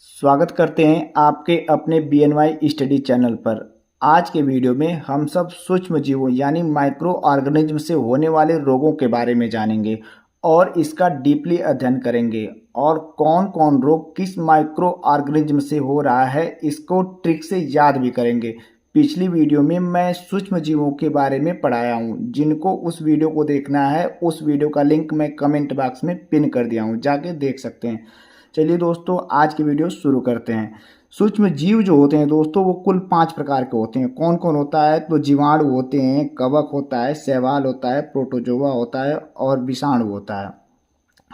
स्वागत करते हैं आपके अपने BNY स्टडी चैनल पर। आज के वीडियो में हम सब सूक्ष्म जीवों यानी माइक्रो ऑर्गेनिज्म से होने वाले रोगों के बारे में जानेंगे और इसका डीपली अध्ययन करेंगे और कौन कौन रोग किस माइक्रो ऑर्गेनिज्म से हो रहा है इसको ट्रिक से याद भी करेंगे। पिछली वीडियो में मैं सूक्ष्म जीवों के बारे में पढ़ाया हूँ। जिनको उस वीडियो को देखना है उस वीडियो का लिंक मैं कमेंट बॉक्स में पिन कर दिया हूँ, जाके देख सकते हैं। चलिए दोस्तों, आज की वीडियो शुरू करते हैं। सूक्ष्म जीव जो होते हैं दोस्तों वो कुल 5 प्रकार के होते हैं। कौन कौन होता है? तो जीवाणु होते हैं, कवक होता है, शैवाल होता है, प्रोटोजोआ होता है और विषाणु होता है।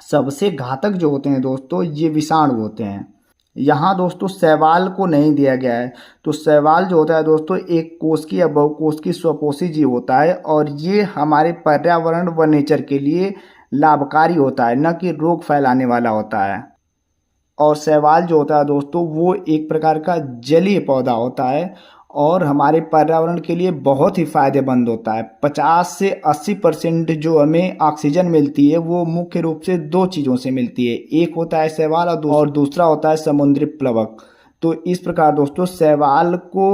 सबसे घातक जो होते हैं दोस्तों ये विषाणु होते हैं। यहाँ दोस्तों शैवाल को नहीं दिया गया है। तो शैवाल जो होता है दोस्तों एक कोशिकीय या बहुकोशिकीय स्वपोषी जीव होता है और ये हमारे पर्यावरण व नेचर के लिए लाभकारी होता है, न कि रोग फैलाने वाला होता है। और शैवाल जो होता है दोस्तों वो एक प्रकार का जलीय पौधा होता है और हमारे पर्यावरण के लिए बहुत ही फायदेमंद होता है। 50 से 80% जो हमें ऑक्सीजन मिलती है वो मुख्य रूप से दो चीज़ों से मिलती है। एक होता है शैवाल और दूसरा होता है समुद्री प्लवक। तो इस प्रकार दोस्तों शैवाल को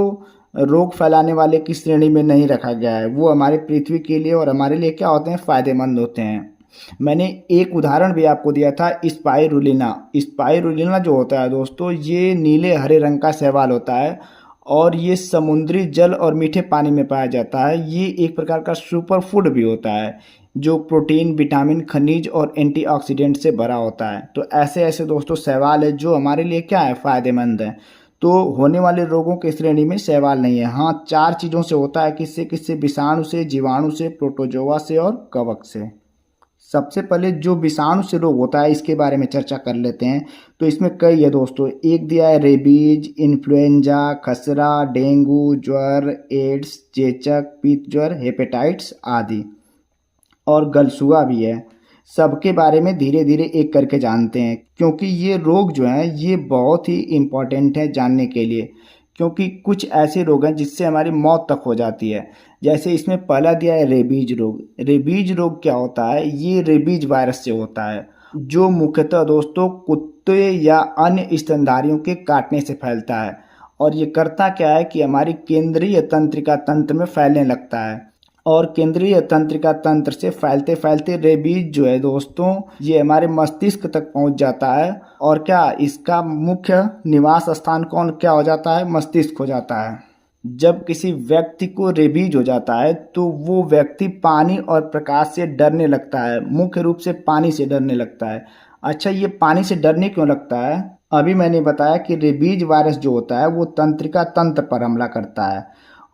रोग फैलाने वाले की श्रेणी में नहीं रखा गया है। वो हमारे पृथ्वी के लिए और हमारे लिए क्या होते हैं? फायदेमंद होते हैं। मैंने एक उदाहरण भी आपको दिया था, स्पाइरुलिना। स्पाइरुलिना जो होता है दोस्तों ये नीले हरे रंग का शैवाल होता है और ये समुद्री जल और मीठे पानी में पाया जाता है। ये एक प्रकार का सुपर फूड भी होता है जो प्रोटीन, विटामिन, खनिज और एंटीऑक्सीडेंट से भरा होता है। तो ऐसे ऐसे दोस्तों शैवाल है जो हमारे लिए क्या है? फायदेमंद है। तो होने वाले रोगों की श्रेणी में शैवाल नहीं है। हाँ, 4 चीज़ों से होता है। किससे किससे? विषाणु से, जीवाणु से, प्रोटोजोआ से और कवक से। सबसे पहले जो विषाणु से रोग होता है इसके बारे में चर्चा कर लेते हैं। तो इसमें कई है दोस्तों। एक दिया है रेबीज, इन्फ्लुएंजा, खसरा, डेंगू, ज्वर, एड्स, चेचक, पीत ज्वर, हेपेटाइट्स आदि और गलसुआ भी है। सबके बारे में धीरे धीरे एक करके जानते हैं क्योंकि ये रोग जो हैं ये बहुत ही इम्पॉर्टेंट है जानने के लिए। क्योंकि कुछ ऐसे रोग हैं जिससे हमारी मौत तक हो जाती है। जैसे इसमें पहला दिया है रेबीज रोग। रेबीज रोग क्या होता है? ये रेबीज वायरस से होता है जो मुख्यतः दोस्तों कुत्ते या अन्य स्तनधारियों के काटने से फैलता है। और ये करता क्या है कि हमारी केंद्रीय तंत्रिका तंत्र में फैलने लगता है और केंद्रीय तंत्रिका तंत्र से फैलते फैलते रेबीज जो है दोस्तों ये हमारे मस्तिष्क तक पहुंच जाता है। और क्या इसका मुख्य निवास स्थान क्या हो जाता है? मस्तिष्क हो जाता है। जब किसी व्यक्ति को रेबीज हो जाता है तो वो व्यक्ति पानी और प्रकाश से डरने लगता है। मुख्य रूप से पानी से डरने लगता है। अच्छा, ये पानी से डरने क्यों लगता है? अभी मैंने बताया कि रेबीज वायरस जो होता है वो तंत्रिका तंत्र पर हमला करता है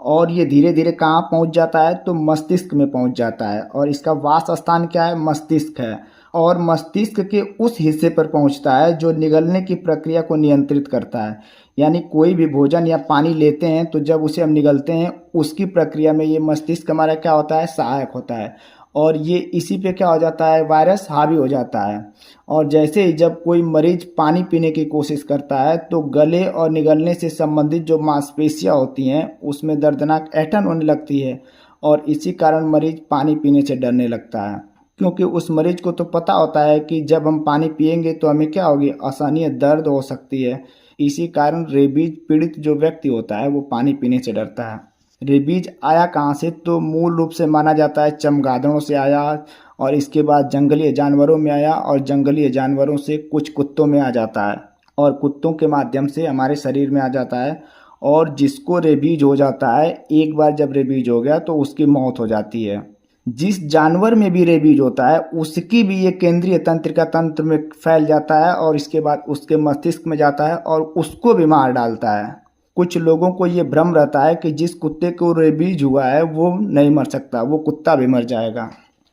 और ये धीरे धीरे कहाँ पहुँच जाता है? तो मस्तिष्क में पहुँच जाता है। और इसका वास स्थान क्या है? मस्तिष्क है। और मस्तिष्क के उस हिस्से पर पहुँचता है जो निगलने की प्रक्रिया को नियंत्रित करता है। यानी कोई भी भोजन या पानी लेते हैं तो जब उसे हम निगलते हैं उसकी प्रक्रिया में ये मस्तिष्क हमारा क्या होता है? सहायक होता है। और ये इसी पे क्या हो जाता है? वायरस हावी हो जाता है। और जैसे ही जब कोई मरीज पानी पीने की कोशिश करता है तो गले और निगलने से संबंधित जो मांसपेशियां होती हैं उसमें दर्दनाक ऐंठन होने लगती है और इसी कारण मरीज पानी पीने से डरने लगता है। क्योंकि उस मरीज को तो पता होता है कि जब हम पानी पिएंगे तो हमें क्या होगी? असहनीय दर्द हो सकती है। इसी कारण रेबीज पीड़ित जो व्यक्ति होता है वो पानी पीने से डरता है। रेबीज आया कहाँ से? तो मूल रूप से माना जाता है चमगादड़ों से आया और इसके बाद जंगली जानवरों में आया और जंगली जानवरों से कुछ कुत्तों में आ जाता है और कुत्तों के माध्यम से हमारे शरीर में आ जाता है। और जिसको रेबीज हो जाता है, एक बार जब रेबीज हो गया तो उसकी मौत हो जाती है। जिस जानवर में भी रेबीज होता है उसकी भी ये केंद्रीय तंत्रिका तंत्र में फैल जाता है और इसके बाद उसके मस्तिष्क में जाता है और उसको भी मार डालता है। कुछ लोगों को ये भ्रम रहता है कि जिस कुत्ते को रेबीज हुआ है वो नहीं मर सकता, वो कुत्ता भी मर जाएगा।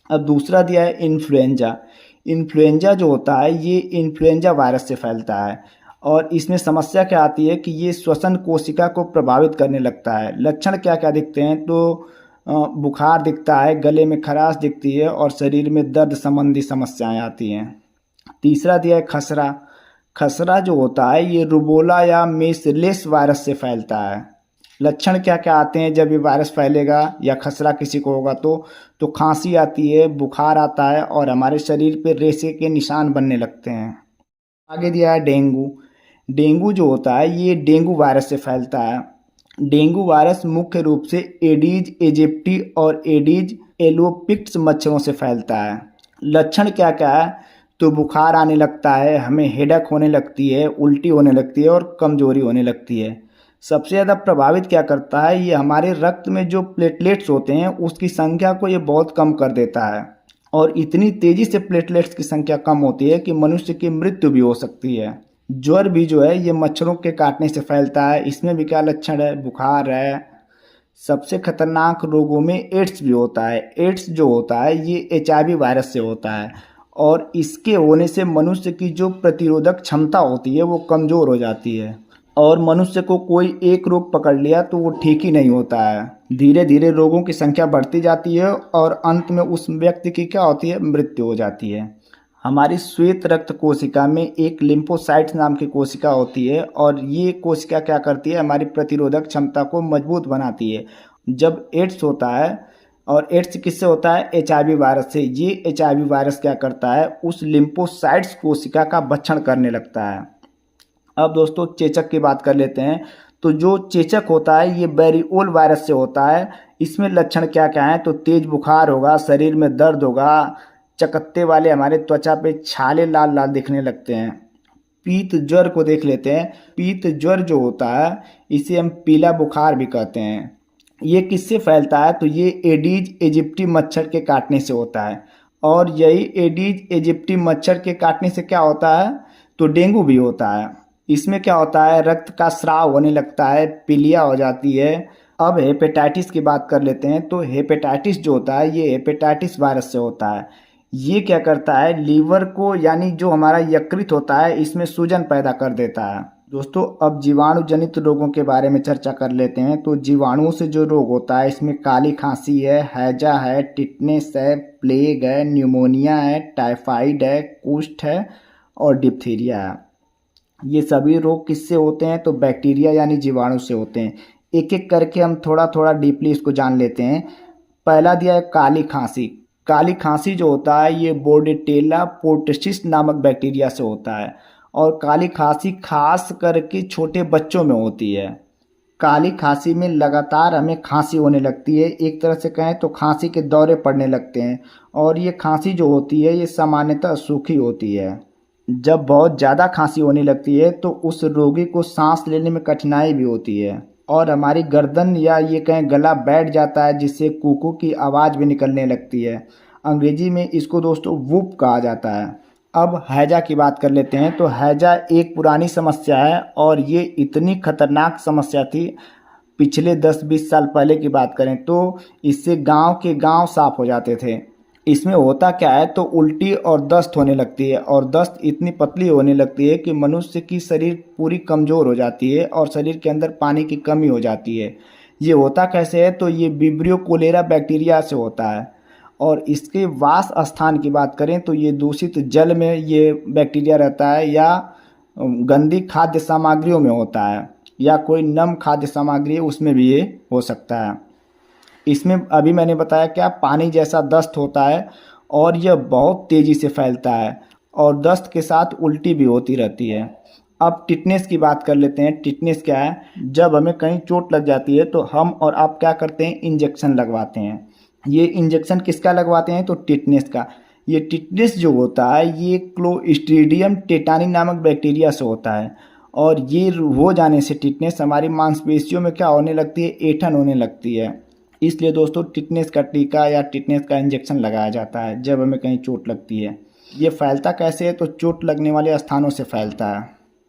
अब दूसरा दिया है इन्फ्लुएंजा। इन्फ्लुएंजा जो होता है ये इन्फ्लुएंजा वायरस से फैलता है और इसमें समस्या क्या आती है कि ये श्वसन कोशिका को प्रभावित करने लगता है। लक्षण क्या क्या दिखते हैं? तो बुखार दिखता है, गले में खराश दिखती है और शरीर में दर्द संबंधी समस्याएं आती हैं। तीसरा दिया है खसरा। खसरा जो होता है ये रुबोला या मेसलेस वायरस से फैलता है। लक्षण क्या क्या आते हैं जब ये वायरस फैलेगा या खसरा किसी को होगा? तो खांसी आती है, बुखार आता है और हमारे शरीर पे रेशे के निशान बनने लगते हैं। आगे दिया है डेंगू। डेंगू जो होता है ये डेंगू वायरस से फैलता है। डेंगू वायरस मुख्य रूप से एडीज एजिप्टी और एडीज एलोपिक्स मच्छरों से फैलता है। लक्षण क्या क्या है? तो बुखार आने लगता है, हमें हेडेक होने लगती है, उल्टी होने लगती है और कमजोरी होने लगती है। सबसे ज़्यादा प्रभावित क्या करता है? ये हमारे रक्त में जो प्लेटलेट्स होते हैं उसकी संख्या को ये बहुत कम कर देता है, और इतनी तेज़ी से प्लेटलेट्स की संख्या कम होती है कि मनुष्य की मृत्यु भी हो सकती है। ज्वर भी जो है ये मच्छरों के काटने से फैलता है। इसमें भी क्या लक्षण है? बुखार है। सबसे खतरनाक रोगों में एड्स भी होता है। एड्स जो होता है ये एचआईवी वायरस से होता है, और इसके होने से मनुष्य की जो प्रतिरोधक क्षमता होती है वो कमज़ोर हो जाती है, और मनुष्य को कोई एक रोग पकड़ लिया तो वो ठीक ही नहीं होता है। धीरे धीरे रोगों की संख्या बढ़ती जाती है और अंत में उस व्यक्ति की क्या होती है? मृत्यु हो जाती है। हमारी श्वेत रक्त कोशिका में एक लिम्फोसाइट्स नाम की कोशिका होती है, और ये कोशिका क्या करती है? हमारी प्रतिरोधक क्षमता को मजबूत बनाती है। जब एड्स होता है, और एड्स किससे होता है? एचआईवी वायरस से। ये एचआईवी वायरस क्या करता है? उस लिम्फोसाइट्स कोशिका का भक्षण करने लगता है। अब दोस्तों चेचक की बात कर लेते हैं। तो जो चेचक होता है ये बैरिओल वायरस से होता है। इसमें लक्षण क्या क्या हैं? तो तेज बुखार होगा, शरीर में दर्द होगा, चकत्ते वाले हमारे त्वचा पे छाले लाल लाल दिखने लगते हैं। पीत ज्वर को देख लेते हैं। पीत ज्वर जो होता है इसे हम पीला बुखार भी कहते हैं। ये किससे फैलता है? तो ये एडीज एजिप्टी मच्छर के काटने से होता है, और यही एडीज एजिप्टी मच्छर के काटने से क्या होता है? तो डेंगू भी होता है। इसमें क्या होता है? रक्त का स्राव होने लगता है, पीलिया हो जाती है। अब हेपेटाइटिस की बात कर लेते हैं। तो हेपेटाइटिस जो होता है ये हेपेटाइटिस वायरस से होता है। ये क्या करता है? लीवर को, यानी जो हमारा यकृत होता है इसमें सूजन पैदा कर देता है। दोस्तों अब जीवाणु जनित रोगों के बारे में चर्चा कर लेते हैं। तो जीवाणुओं से जो रोग होता है इसमें काली खांसी है, हैजा है, टिटनेस है, प्लेग है, न्यूमोनिया है, टाइफाइड है, कुष्ठ है और डिप्थीरिया है। ये सभी रोग किससे होते हैं? तो बैक्टीरिया यानी जीवाणु से होते हैं। एक एक करके हम थोड़ा थोड़ा डीपली इसको जान लेते हैं। पहला दिया है काली खांसी। काली खांसी जो होता है ये बोर्डेटेला पोर्टिसिस नामक बैक्टीरिया से होता है, और काली खांसी खास करके छोटे बच्चों में होती है। काली खांसी में लगातार हमें खांसी होने लगती है, एक तरह से कहें तो खांसी के दौरे पड़ने लगते हैं, और ये खांसी जो होती है ये सामान्यतः सूखी होती है। जब बहुत ज़्यादा खांसी होने लगती है तो उस रोगी को सांस लेने में कठिनाई भी होती है, और हमारी गर्दन या ये कहें गला बैठ जाता है, जिससे कूकू की आवाज़ भी निकलने लगती है। अंग्रेजी में इसको दोस्तों वूप कहा जाता है। अब हैजा की बात कर लेते हैं। तो हैजा एक पुरानी समस्या है, और ये इतनी खतरनाक समस्या थी, पिछले 10-20 साल पहले की बात करें तो इससे गांव के गांव साफ हो जाते थे। इसमें होता क्या है? तो उल्टी और दस्त होने लगती है, और दस्त इतनी पतली होने लगती है कि मनुष्य की शरीर पूरी कमज़ोर हो जाती है, और शरीर के अंदर पानी की कमी हो जाती है। ये होता कैसे है? तो ये विब्रियो कोलेरा बैक्टीरिया से होता है, और इसके वास स्थान की बात करें तो ये दूषित जल में ये बैक्टीरिया रहता है, या गंदी खाद्य सामग्रियों में होता है, या कोई नम खाद्य सामग्री है उसमें भी ये हो सकता है। इसमें अभी मैंने बताया क्या, पानी जैसा दस्त होता है, और यह बहुत तेज़ी से फैलता है, और दस्त के साथ उल्टी भी होती रहती है। अब टिटनेस की बात कर लेते हैं। टिटनेस क्या है? जब हमें कहीं चोट लग जाती है तो हम और आप क्या करते हैं? इंजेक्शन लगवाते हैं। ये इंजेक्शन किसका लगवाते हैं? तो टिटनेस का। ये टिटनेस जो होता है ये क्लोस्ट्रीडियम टेटानी नामक बैक्टीरिया से होता है, और ये हो जाने से टिटनेस हमारी मांसपेशियों में क्या होने लगती है? ऐंठन होने लगती है। इसलिए दोस्तों टिटनेस का टीका या टिटनेस का इंजेक्शन लगाया जाता है जब हमें कहीं चोट लगती है। ये फैलता कैसे है? तो चोट लगने वाले स्थानों से फैलता है।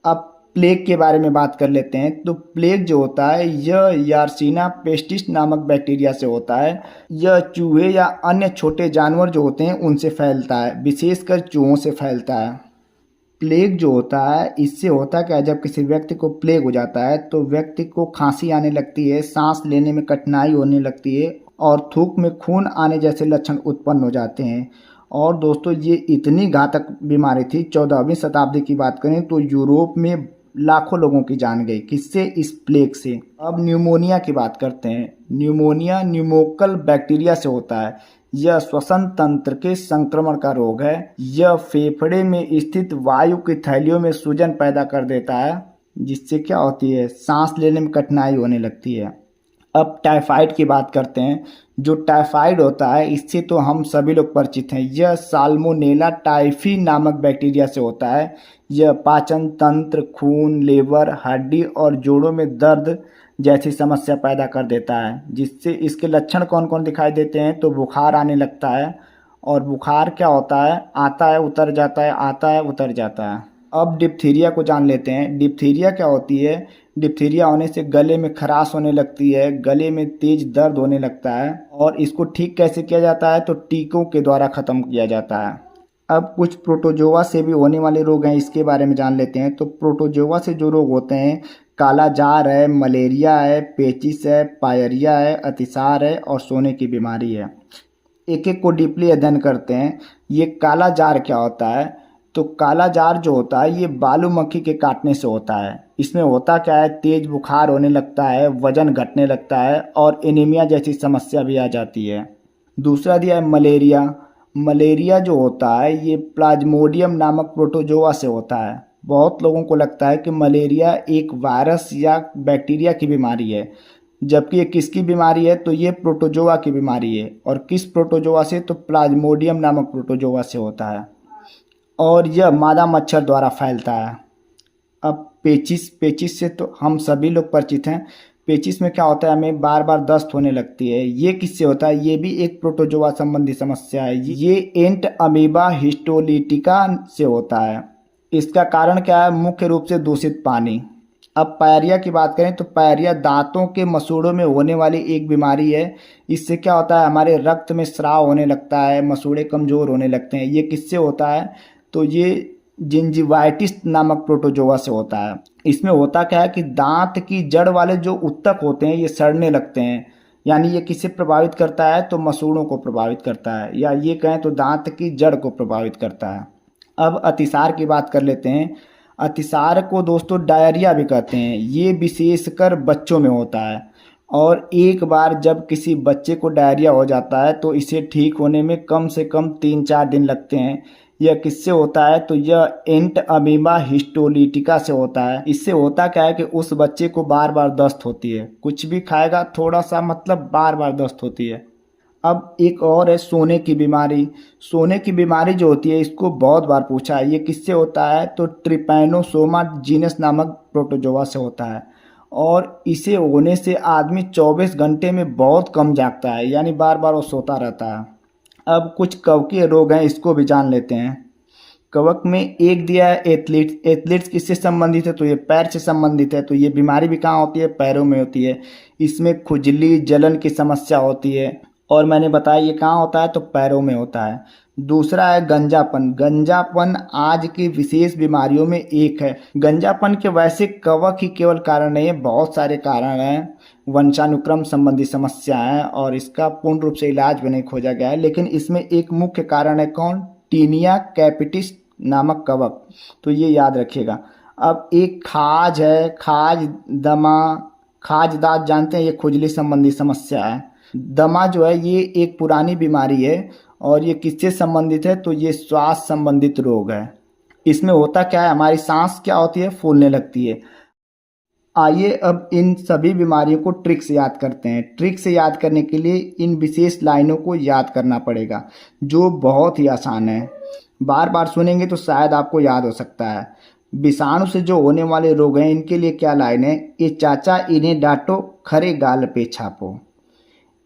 अब प्लेग के बारे में बात कर लेते हैं। तो प्लेग जो होता है यह यार्सीना पेस्टिस नामक बैक्टीरिया से होता है। यह चूहे या अन्य छोटे जानवर जो होते हैं उनसे फैलता है, विशेषकर चूहों से फैलता है। प्लेग जो होता है इससे होता क्या है? जब किसी व्यक्ति को प्लेग हो जाता है तो व्यक्ति को खांसी आने लगती है, सांस लेने में कठिनाई होने लगती है, और थूक में खून आने जैसे लक्षण उत्पन्न हो जाते हैं। और दोस्तों ये इतनी घातक बीमारी थी, 14वीं शताब्दी की बात करें तो यूरोप में लाखों लोगों की जान गई। किससे? इस प्लेग से। अब न्यूमोनिया की बात करते हैं। न्यूमोनिया न्यूमोकल बैक्टीरिया से होता है। यह श्वसन तंत्र के संक्रमण का रोग है। यह फेफड़े में स्थित वायु की थैलियों में सूजन पैदा कर देता है, जिससे क्या होती है, सांस लेने में कठिनाई होने लगती है। अब टाइफाइड की बात करते हैं। जो टाइफाइड होता है, इससे तो हम सभी लोग परिचित हैं। यह साल्मोनेला टाइफी नामक बैक्टीरिया से होता है। यह पाचन तंत्र, खून, लीवर, हड्डी और जोड़ों में दर्द जैसी समस्या पैदा कर देता है, जिससे इसके लक्षण कौन कौन दिखाई देते हैं, तो बुखार आने लगता है। और बुखार क्या होता है, आता है उतर जाता है, आता है उतर जाता है। अब डिप्थीरिया को जान लेते हैं। डिप्थीरिया क्या होती है। डिप्थीरिया होने से गले में खराश होने लगती है, गले में तेज दर्द होने लगता है। और इसको ठीक कैसे किया जाता है, तो टीकों के द्वारा ख़त्म किया जाता है। अब कुछ प्रोटोजोआ से भी होने वाले रोग हैं, इसके बारे में जान लेते हैं। तो प्रोटोजोआ से जो रोग होते हैं, काला जार है, मलेरिया है, पेचिस है, पायरिया है, अतिसार है और सोने की बीमारी है। एक एक को डीपली अध्ययन करते हैं। ये काला जार क्या होता है, तो काला जार जो होता है ये बालू मक्खी के काटने से होता है। इसमें होता क्या है, तेज बुखार होने लगता है, वजन घटने लगता है और एनीमिया जैसी समस्या भी आ जाती है। दूसरा दिया है मलेरिया। मलेरिया जो होता है ये प्लाज्मोडियम नामक प्रोटोजोआ से होता है। बहुत लोगों को लगता है कि मलेरिया एक वायरस या बैक्टीरिया की बीमारी है, जबकि ये किसकी बीमारी है, तो ये प्रोटोजोआ की बीमारी है। और किस प्रोटोजोआ से, तो प्लाज्मोडियम नामक प्रोटोजोआ से होता है और यह मादा मच्छर द्वारा फैलता है। अब पेचिस से तो हम सभी लोग परिचित हैं। पेचिस में क्या होता है, हमें बार बार दस्त होने लगती है। ये किससे होता है, ये भी एक प्रोटोजोआ संबंधी समस्या है। ये एंट अमीबा हिस्टोलिटिका से होता है। इसका कारण क्या है, मुख्य रूप से दूषित पानी। अब पायरिया की बात करें तो पायरिया दांतों के मसूड़ों में होने वाली एक बीमारी है। इससे क्या होता है, हमारे रक्त में स्राव होने लगता है, मसूड़े कमज़ोर होने लगते हैं। ये किससे होता है, तो ये जिंजिवाइटिस नामक प्रोटोजोआ से होता है। इसमें होता क्या है कि दांत की जड़ वाले जो उत्तक होते हैं ये सड़ने लगते हैं। यानी ये किसे प्रभावित करता है, तो मसूड़ों को प्रभावित करता है, या ये कहें तो दांत की जड़ को प्रभावित करता है। अब अतिसार की बात कर लेते हैं। अतिसार को दोस्तों डायरिया भी कहते हैं। ये विशेषकर बच्चों में होता है और एक बार जब किसी बच्चे को डायरिया हो जाता है तो इसे ठीक होने में कम से कम 3-4 दिन लगते हैं। यह किससे होता है, तो यह एंट अमीबा हिस्टोलिटिका से होता है। इससे होता क्या है कि उस बच्चे को बार बार दस्त होती है, कुछ भी खाएगा थोड़ा सा, मतलब बार बार दस्त होती है। अब एक और है सोने की बीमारी। सोने की बीमारी जो होती है, इसको बहुत बार पूछा है, ये किससे होता है, तो ट्रिपैनोसोमा जीनस नामक प्रोटोजोआ से होता है। और इसे होने से आदमी 24 घंटे में बहुत कम जागता है, यानी बार बार वो सोता रहता है। अब कुछ कवकीय रोग हैं, इसको भी जान लेते हैं। कवक में एक दिया है एथलीट्स किससे संबंधित है, तो ये पैर से संबंधित है। तो ये बीमारी भी कहाँ होती है, पैरों में होती है। इसमें खुजली, जलन की समस्या होती है और मैंने बताया ये कहाँ होता है, तो पैरों में होता है। दूसरा है गंजापन। गंजापन आज की विशेष बीमारियों में एक है। गंजापन के वैसे कवक ही केवल कारण नहीं है, बहुत सारे कारण हैं। वंशानुक्रम संबंधी समस्या है और इसका पूर्ण रूप से इलाज भी नहीं खोजा गया है, लेकिन इसमें एक मुख्य कारण है कौन, टीनिया कैपिटिस नामक कवक। तो ये याद रखिएगा। अब एक खाज है, खाज दांत जानते हैं, ये खुजली संबंधी समस्या है। दमा जो है ये एक पुरानी बीमारी है और ये किससे संबंधित है, तो ये श्वास संबंधित रोग है। इसमें होता क्या है, हमारी सांस क्या होती है, फूलने लगती है। आइए अब इन सभी बीमारियों को ट्रिक से याद करते हैं। ट्रिक से याद करने के लिए इन विशेष लाइनों को याद करना पड़ेगा, जो बहुत ही आसान है। बार बार सुनेंगे तो शायद आपको याद हो सकता है। विषाणु से जो होने वाले रोग हैं, इनके लिए क्या लाइन है, ये चाचा इन्हें डांटो, खरे गाल पे छापो।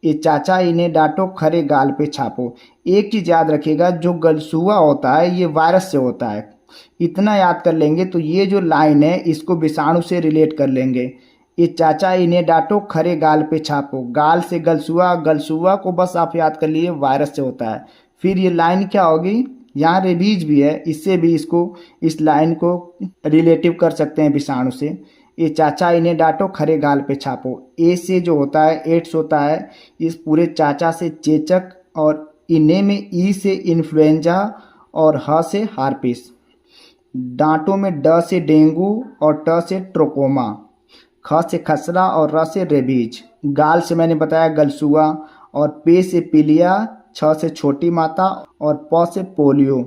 ये चाचा इन्हें डांटो, खरे गाल पे छापो। एक चीज़ याद रखिएगा, जो गलसुआ होता है ये वायरस से होता है। इतना याद कर लेंगे तो ये जो लाइन है इसको विषाणु से रिलेट कर लेंगे। ये चाचा इन्हें डांटो, खरे गाल पे छापो। गाल से गलसुआ, गलसुआ को बस आप याद कर लिए वायरस से होता है। फिर ये लाइन क्या होगी, यहाँ रेबीज भी है, इससे भी इस लाइन को रिलेटिव कर सकते हैं विषाणु से। ये चाचा इन्हें डांटो, खरे गाल पे छापो। ए से जो होता है एड्स होता है, इस पूरे चाचा से चेचक, और इन्हें में ई से इन्फ्लुएंजा और ह से हार्पिस। डांटों में ड से डेंगू और ट से ट्रोकोमा, ख से खसरा और र से रेबीज। गाल से मैंने बताया गलसुआ और पे से पीलिया, छ से छोटी माता और प से पोलियो।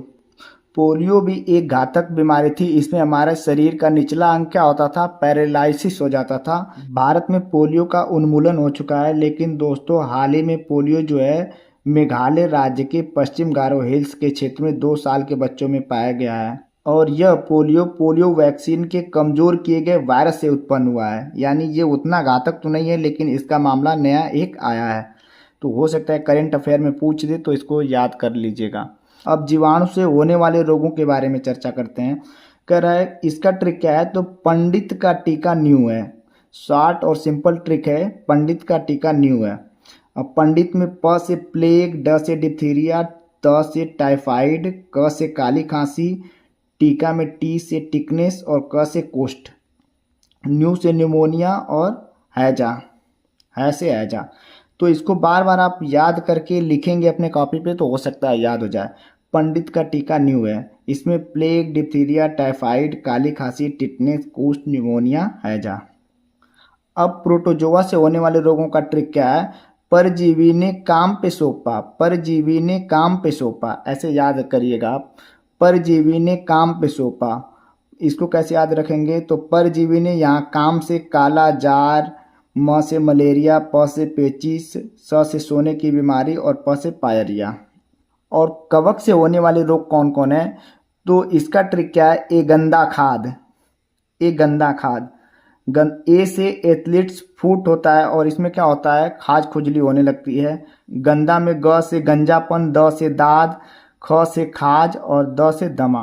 पोलियो भी एक घातक बीमारी थी। इसमें हमारे शरीर का निचला अंग क्या होता था, पैरालिसिस हो जाता था। भारत में पोलियो का उन्मूलन हो चुका है, लेकिन दोस्तों हाल ही में पोलियो जो है मेघालय राज्य के पश्चिम गारो हिल्स के क्षेत्र में 2 साल के बच्चों में पाया गया है। और यह पोलियो वैक्सीन के कमज़ोर किए गए वायरस से उत्पन्न हुआ है। यानी ये उतना घातक तो नहीं है, लेकिन इसका मामला नया एक आया है। तो हो सकता है करंट अफेयर में पूछ दे, तो इसको याद कर लीजिएगा। अब जीवाणु से होने वाले रोगों के बारे में चर्चा करते हैं। कह रहा है इसका ट्रिक क्या है, तो पंडित का टीका न्यू है। शॉर्ट और सिंपल ट्रिक है, पंडित का टीका न्यू है। अब पंडित में प से प्लेग, ड से डिप्थीरिया, त से टाइफाइड, क से काली खांसी, टीका में टी से टिकनेस और क से कोष्ठ, न्यू से न्यूमोनिया और है से हैजा। तो इसको बार बार आप याद करके लिखेंगे अपने कॉपी पे, तो हो सकता है याद हो जाए। पंडित का टीका न्यू है, इसमें प्लेग, डिप्थीरिया, टाइफाइड, काली खांसी, टिटनेस, कोष्ठ, न्यूमोनिया, हैजा। अब प्रोटोजोआ से होने वाले रोगों का ट्रिक क्या है, परजीवी ने काम पे सौंपा, परजीवी ने काम पे सौंपा, ऐसे याद करिएगा आप। परजीवी ने काम पे सौंपा, इसको कैसे याद रखेंगे, तो परजीवी ने यहाँ काम से काला जार, म से मलेरिया, प से पेचिस, स से सोने की बीमारी और प से पायरिया। और कवक से होने वाले रोग कौन कौन है, तो इसका ट्रिक क्या है, ए गंदा खाद, ए गंदा खाद। ए से एथलीट्स फूट होता है और इसमें क्या होता है, खाज खुजली होने लगती है। गंदा में ग से गंजापन, द से दाद, ख से खाज और द से दमा।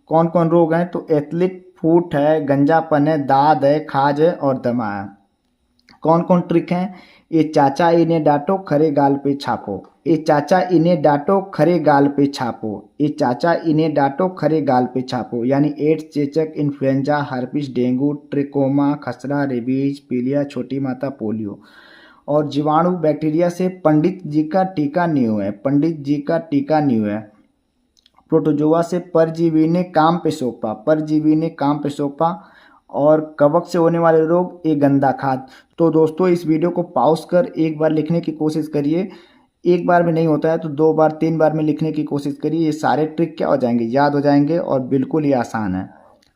कौन कौन रोग हैं, तो एथलीट फूट है, गंजापन है, दाद है, खाज है और दमा है। कौन कौन ट्रिक हैं, ये चाचा इन्हें डांटो खरे गाल पे छापो, ये चाचा इन्हें डांटो खरे गाल पे छापो, ये चाचा इन्हें डांटो खरे गाल पे छापो। यानी एड्स, चेचक, इन्फ्लुएंजा, हर्पिस, डेंगू, ट्रिकोमा, खसरा, रेबीज, पीलिया, छोटी माता, पोलियो। और जीवाणु बैक्टीरिया से पंडित जी का टीका न्यू है, पंडित जी का टीका न्यू है। प्रोटोजोआ से परजीवी ने काम पे सौंपा, परजीवी ने काम पे सौंपा। और कवक से होने वाले रोग, एक गंदा खाद। तो दोस्तों इस वीडियो को पॉज कर एक बार लिखने की कोशिश करिए। एक बार में नहीं होता है तो 2 बार 3 बार में लिखने की कोशिश करिए। ये सारे ट्रिक क्या हो जाएंगे, याद हो जाएंगे और बिल्कुल ही आसान है।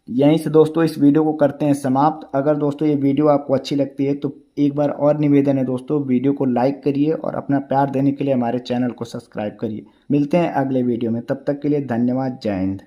यहीं से दोस्तों इस वीडियो को करते हैं समाप्त। अगर दोस्तों ये वीडियो आपको अच्छी लगती है तो एक बार और निवेदन है दोस्तों, वीडियो को लाइक करिए और अपना प्यार देने के लिए हमारे चैनल को सब्सक्राइब करिए। मिलते हैं अगले वीडियो में, तब तक के लिए धन्यवाद, जय हिंद।